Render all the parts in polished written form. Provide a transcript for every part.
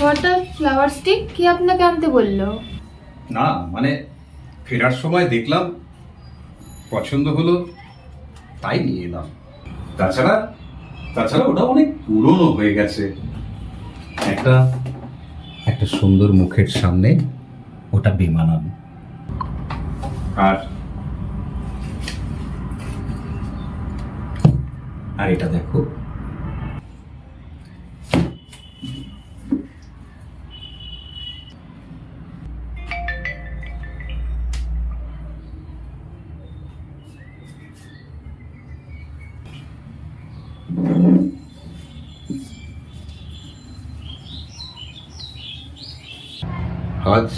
Water flower stick কি আপনাকে আনতে বললো? না মানে ফেরার সময় দেখলাম, পছন্দ হলো, তাই নিয়ে এলাম। তাছাড়া তাছাড়া ওটা অনেক পুরনো হয়ে গেছে। একটা একটা সুন্দর মুখের সামনে ওটা বেমানান। আর আর এটা দেখো, আজ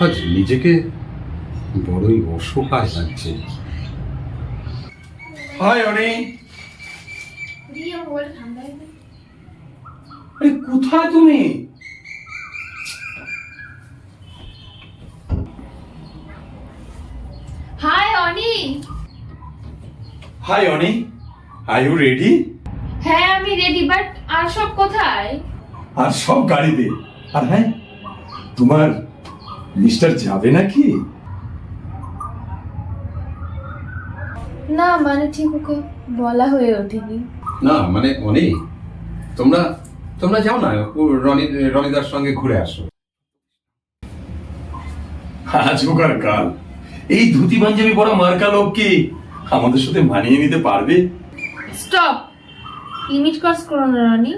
আজ নিজেকে বড়ই অসহায় লাগছে। হাই অনি, আরে কোথায় তুমি? Hi Oni. Hi Oni, are you ready? হ্যাঁ আমি রেডি, বাট আর সব কোথায়? আর সব গাড়িতে। আর হ্যাঁ, তোমার মিস্টার যাবে নাকি? না মানে ঠিক ওকে বলা হয়ে ওঠেনি। না মানে অনি, তোমরা তোমরা যাও না, রনিদার সঙ্গে ঘুরে আসো। আজ হোক আর কাল, এই ধুতি পাঞ্জাবি পরা মার্কা লোক কি আমাদের সাথে মানিয়ে নিতে পারবে? স্টপ, লিমিট ক্রস করো না রনি।